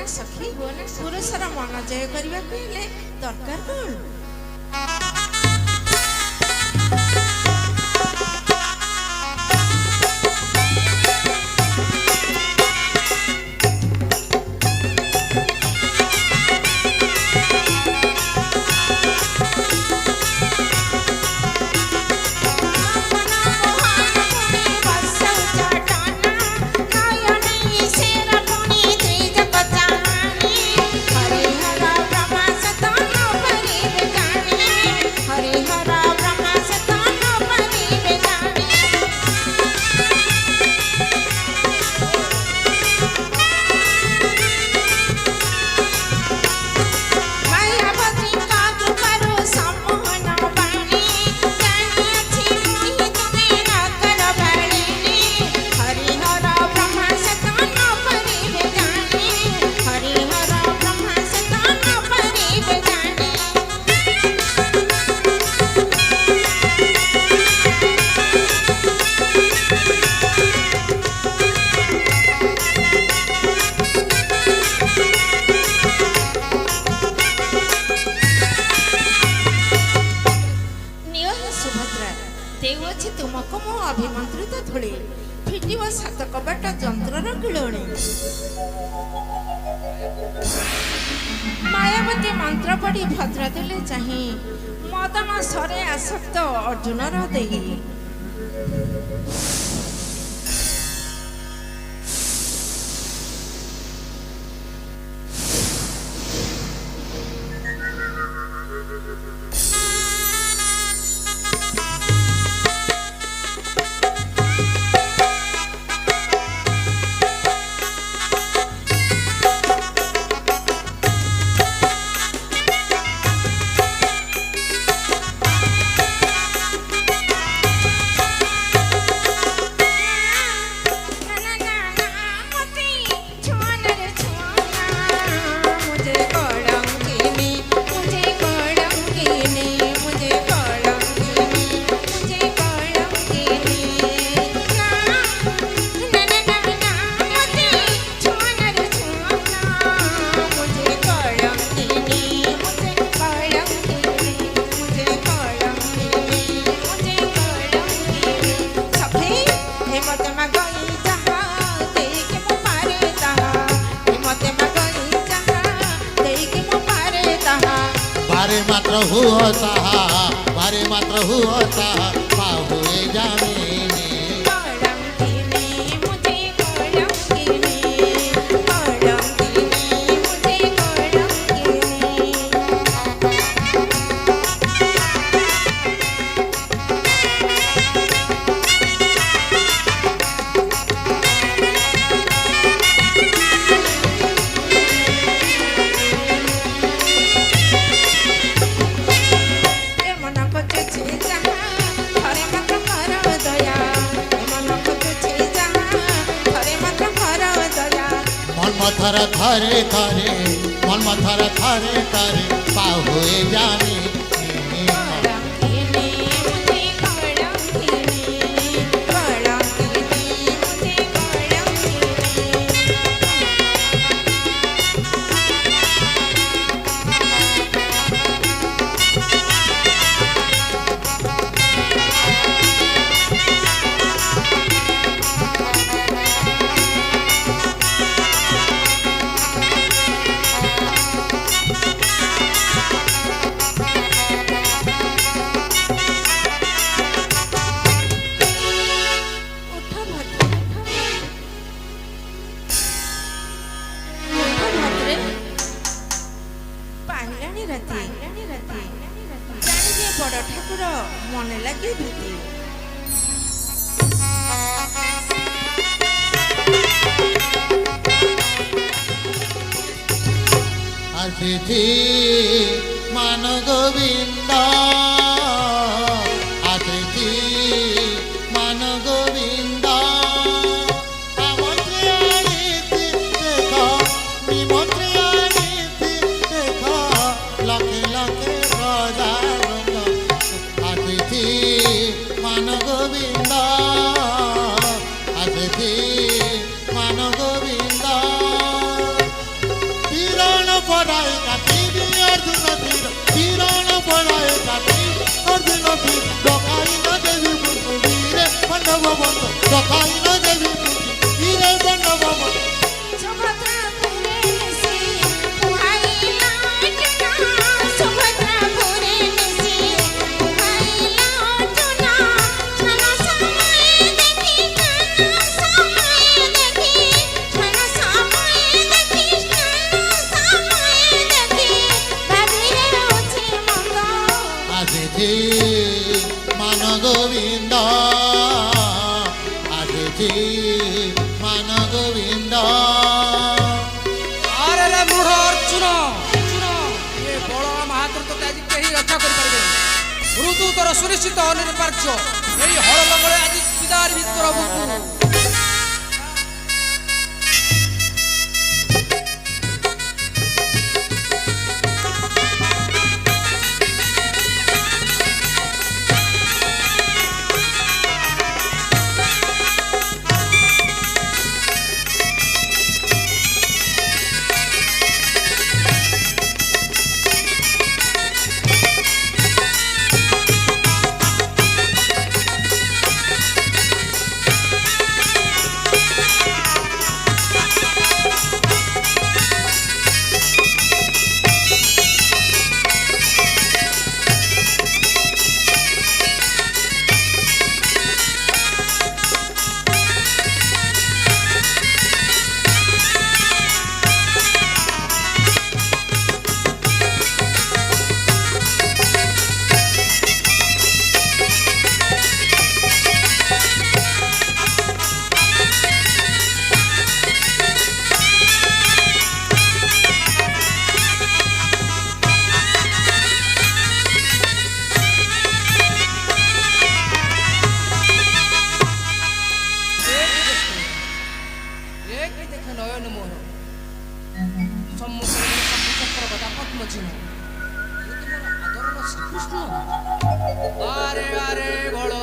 ना सखी पुरुषर मन जय करने दरकार कौन तुमको मो अभिमंत्रित थोड़े फिटिव सात कबाट जंत्रर किलोणी मायावती मंत्र पढ़ी भद्र देले चाहे मदन सरे आसक्त अर्जुनर देही बारे मात्र हुआ पाहुए जाने थरे थरे मन थरे थरे थरे पाहुए जाने बड़ ठाकुर मन लगे भीति अतिथि मान गोविंद अतिथि मान गोविंद लखे लखे अतिथि मान गोविंद अतिथि मान गोविंद পড়ায় কাটিবি অর্জুন তীর তীরণ পড়ায় কাটিবি অর্জুন তীর ডকাই না দেবী বীরে পাণ্ডব বন্ধ ডকাই না দেবী বীরে পাণ্ডব বন্ধ সুভদ্রাপুরে নিশি পুহাইলা অর্জুনা সুভদ্রাপুরে নিশি পুহাইলা অর্জুনা ক্ষণ সময়ে দেখি ক্ষণ সময়ে দেখি ক্ষণ সময়ে দেখি ক্ষণ সময়ে দেখি ভাবিরে উঠে মন্দ আসেছি মান গোবিন্দ আসেছি মান গোবিন্দ আরে রে মূঢ় অর্জুন অর্জুন এ বড় মাহাত্র তোকে আজ কেহি রক্ষা করিপারিবে মৃত্যু তোর সুনিশ্চিত অনির্বার্য এই হল লঙ্গলে আজ পিতার ভিতর বুকু কি দেখে নয়ন মোহ সম্মুখে চক্র কথা পদ্মচিহ্ন আদরণ শ্রীকৃষ্ণ আরে আরে বড়